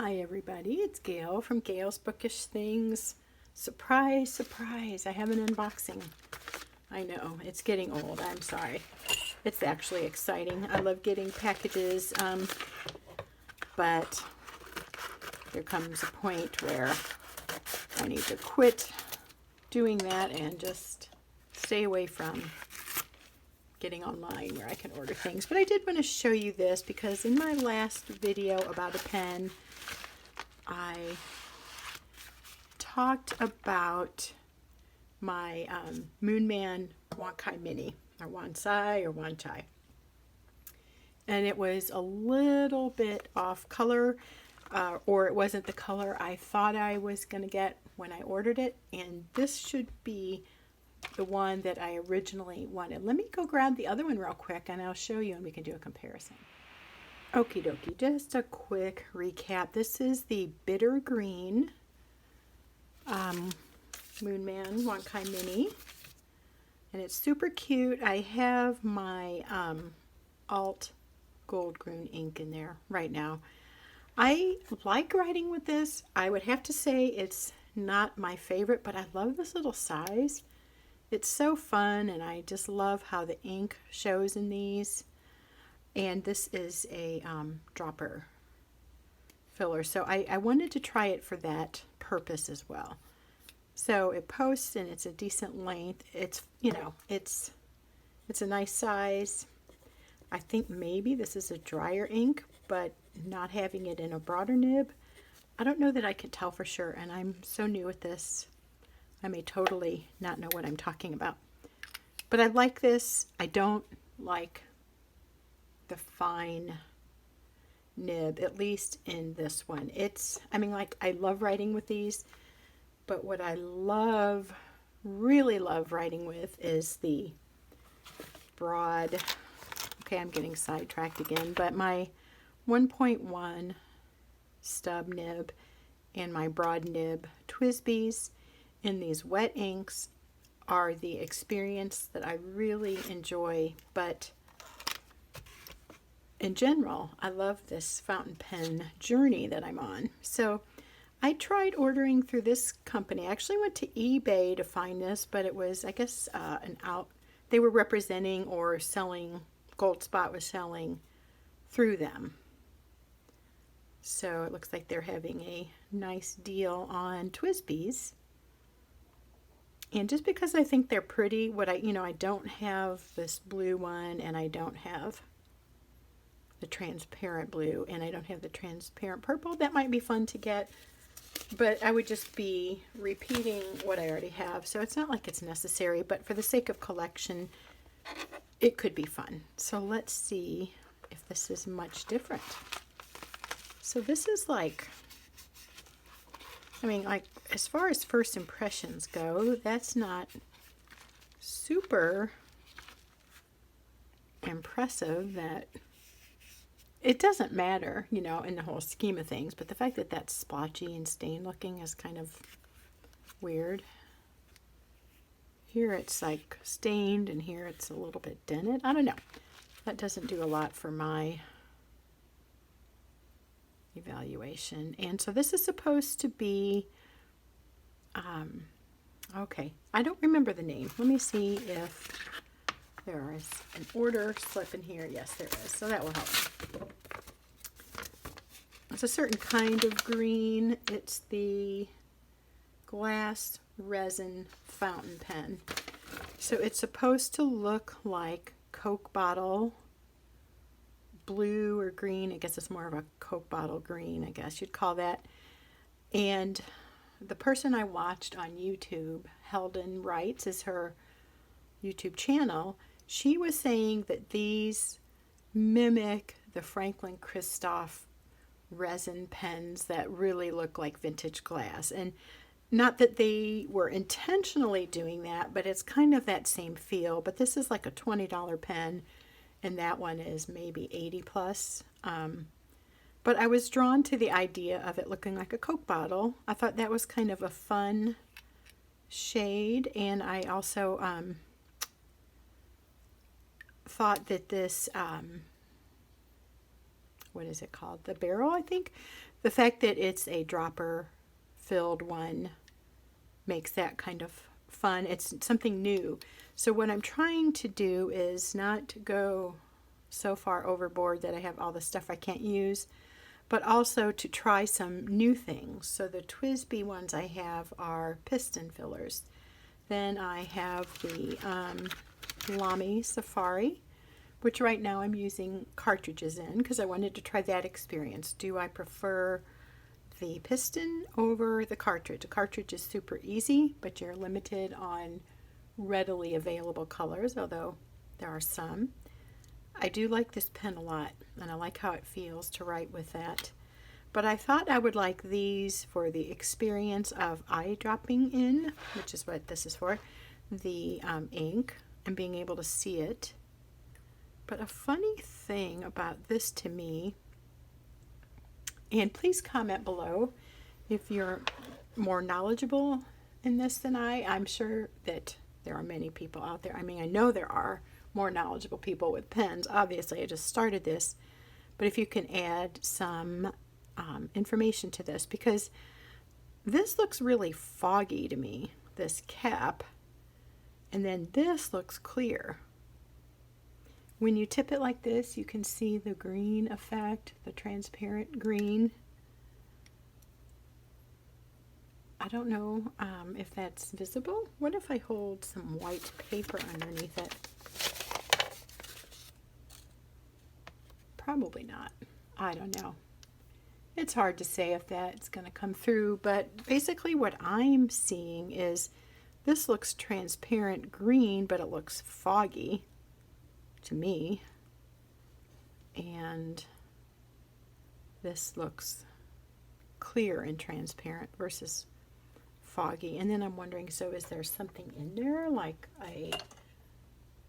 Hi everybody, it's Gail from Gail's Bookish Things. Surprise, surprise, I have an unboxing. I know, it's getting old, I'm sorry. It's actually exciting. I love getting packages, but there comes a point where I need to quit doing that and just stay away from getting online where I can order things. But I did want to show you this because in my last video about a pen, I talked about my Moonman Wancai Mini, or Wancai, and it was a little bit off color, or it wasn't the color I thought I was going to get when I ordered it, and this should be the one that I originally wanted. Let me go grab the other one real quick and I'll show you and we can do a comparison. Okie dokie, just a quick recap. This is the Bitter Green Moonman Wancai Mini, and it's super cute. I have my alt gold green ink in there right now. I like writing with this. I would have to say it's not my favorite, but I love this little size. It's so fun, and I just love how the ink shows in these. And this is a dropper filler, so I wanted to try it for that purpose as well. So it posts, and it's a decent length. It's, you know, it's a nice size. I think maybe this is a drier ink, but not having it in a broader nib, I don't know that I can tell for sure, and I'm so new at this. I may totally not know what I'm talking about. But I like this. I don't like the fine nib, at least in this one. It's, I mean, like, I love writing with these, but what I love, really love writing with is the broad, okay, I'm getting sidetracked again, but my 1.1 stub nib and my broad nib TWSBIs in these wet inks are the experience that I really enjoy. But in general, I love this fountain pen journey that I'm on. So I tried ordering through this company. I actually went to eBay to find this, but it was, I guess, they were representing or selling, Goldspot was selling through them. So it looks like they're having a nice deal on TWSBIs. And just because I think they're pretty, I don't have this blue one, and I don't have the transparent blue, and I don't have the transparent purple. That might be fun to get, but I would just be repeating what I already have. So it's not like it's necessary, but for the sake of collection, it could be fun. So let's see if this is much different. So this is like, I mean, like, as far as first impressions go, that's not super impressive. That it doesn't matter, you know, in the whole scheme of things, but the fact that that's splotchy and stained looking is kind of weird. Here it's like stained, and here it's a little bit dented. I don't know. That doesn't do a lot for my evaluation. And so this is supposed to be okay, I don't remember the name. Let me see if there is an order slip in here. Yes, there is, so that will help. It's a certain kind of green. It's the glass resin fountain pen. So it's supposed to look like Coke bottle blue or green. I guess it's more of a Coke bottle green, I guess you'd call that. And the person I watched on YouTube, Heldon Writes is her YouTube channel, she was saying that these mimic the Franklin Christoph resin pens that really look like vintage glass. And not that they were intentionally doing that, but it's kind of that same feel. But this is like a $20 pen, and that one is maybe 80 plus. But I was drawn to the idea of it looking like a Coke bottle. I thought that was kind of a fun shade, and I also thought that this what is it called? The barrel, I think. The fact that it's a dropper filled one makes that kind of fun. It's something new. So what I'm trying to do is not go so far overboard that I have all the stuff I can't use, but also to try some new things. So the TWSBI ones I have are piston fillers. Then I have the Lamy Safari, which right now I'm using cartridges in because I wanted to try that experience. Do I prefer the piston over the cartridge? The cartridge is super easy, but you're limited on readily available colors, although there are some. I do like this pen a lot, and I like how it feels to write with that. But I thought I would like these for the experience of eyedropping in, which is what this is for, the ink, and being able to see it. But a funny thing about this to me, and please comment below if you're more knowledgeable in this than I'm sure that there are many people out there. I mean, I know there are more knowledgeable people with pens. Obviously, I just started this. But if you can add some information to this, because this looks really foggy to me, this cap. And then this looks clear. When you tip it like this, you can see the green effect, the transparent green. I don't know if that's visible. What if I hold some white paper underneath it? Probably not. I don't know. It's hard to say if that's going to come through, but basically what I'm seeing is this looks transparent green, but it looks foggy to me. And this looks clear and transparent versus foggy. And then I'm wondering, so is there something in there, like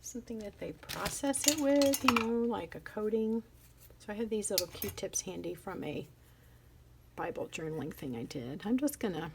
something that they process it with, you know, like a coating? So I have these little Q-tips handy from a Bible journaling thing I did. I'm just gonna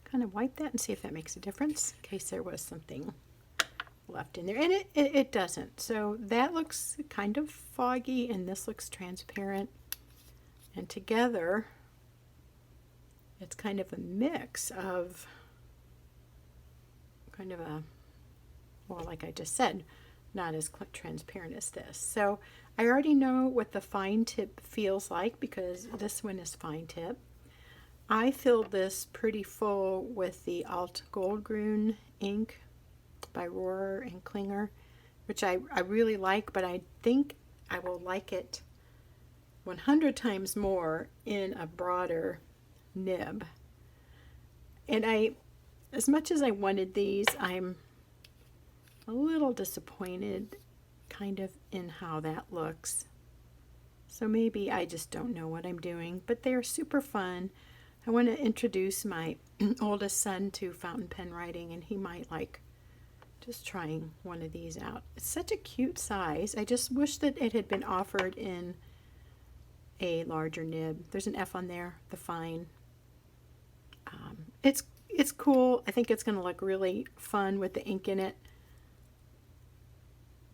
kind of wipe that and see if that makes a difference in case there was something left in there, and it doesn't. So that looks kind of foggy and this looks transparent, and together it's kind of a mix of kind of a, well, like I just said, not as transparent as this. So I already know what the fine tip feels like because this one is fine tip. I filled this pretty full with the Alt Goldgrün ink by Rohrer and Klinger, which I really like, but I think I will like it 100 times more in a broader nib. And as much as I wanted these, I'm a little disappointed kind of in how that looks. So maybe I just don't know what I'm doing, but they're super fun. I want to introduce my oldest son to fountain pen writing, and he might like just trying one of these out. It's such a cute size. I just wish that it had been offered in a larger nib. There's an F on there, the fine. It's cool. I think it's going to look really fun with the ink in it.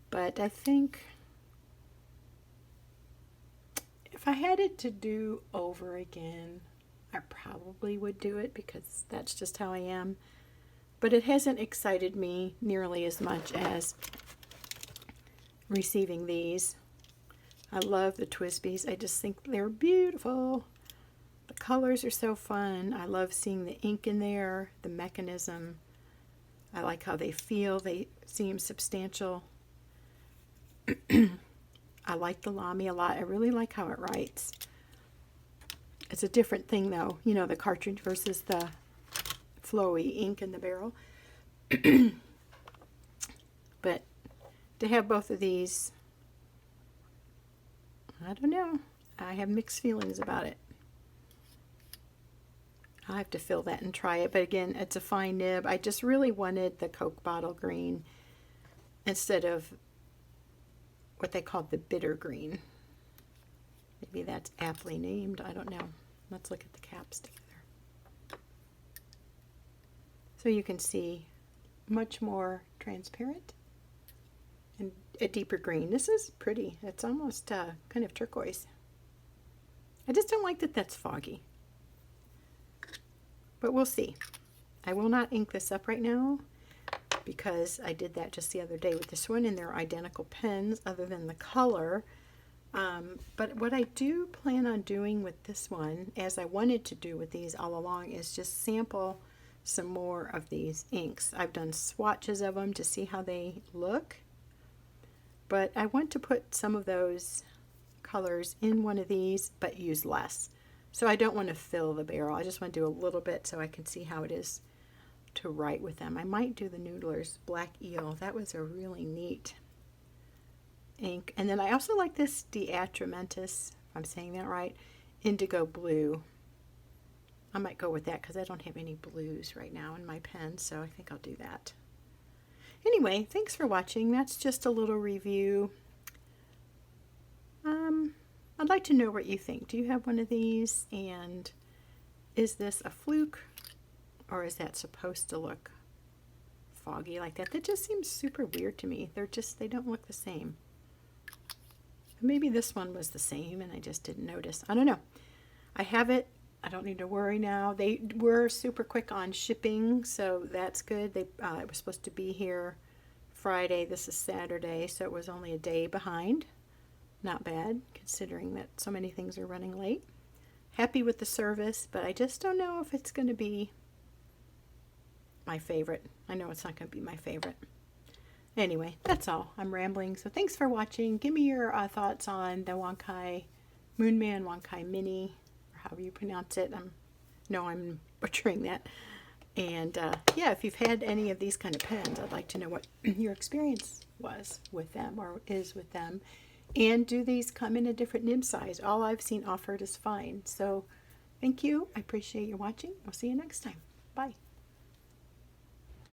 But I think if I had it to do over again, I probably would do it because that's just how I am. But it hasn't excited me nearly as much as receiving these. I love the TWSBIs. I just think they're beautiful. The colors are so fun. I love seeing the ink in there, the mechanism. I like how they feel. They seem substantial. I like the Lamy a lot. I really like how it writes. It's a different thing though, you know, the cartridge versus the flowy ink in the barrel. But to have both of these, I don't know. I have mixed feelings about it. I'll have to fill that and try it. But again, it's a fine nib. I just really wanted the Coke bottle green instead of what they called the bitter green. Maybe that's aptly named. I don't know. Let's look at the caps together. So you can see much more transparent and a deeper green. This is pretty. It's almost kind of turquoise. I just don't like that that's foggy. But we'll see. I will not ink this up right now because I did that just the other day with this one, and they're identical pens other than the color. But what I do plan on doing with this one, as I wanted to do with these all along, is just sample some more of these inks. I've done swatches of them to see how they look, but I want to put some of those colors in one of these but use less. So I don't want to fill the barrel. I just want to do a little bit so I can see how it is to write with them. I might do the Noodler's Black Eel. That was a really neat ink. And then I also like this Diatramentis, if I'm saying that right, Indigo Blue. I might go with that because I don't have any blues right now in my pen, so I think I'll do that. Anyway, thanks for watching. That's just a little review. I'd like to know what you think. Do you have one of these? And is this a fluke? Or is that supposed to look foggy like that? That just seems super weird to me. They don't look the same. Maybe this one was the same and I just didn't notice. I don't know. I have it. I don't need to worry now. They were super quick on shipping, so that's good. It was supposed to be here Friday. This is Saturday, so it was only a day behind. Not bad, considering that so many things are running late. Happy with the service, but I just don't know if it's going to be my favorite. I know it's not going to be my favorite. Anyway, that's all. I'm rambling, so thanks for watching. Give me your thoughts on the Wancai, Moonman Wancai Mini, or however you pronounce it. I'm butchering that. And yeah, if you've had any of these kind of pens, I'd like to know what your experience was with them or is with them. And do these come in a different nib size? All I've seen offered is fine. So thank you. I appreciate you watching. I'll see you next time. Bye.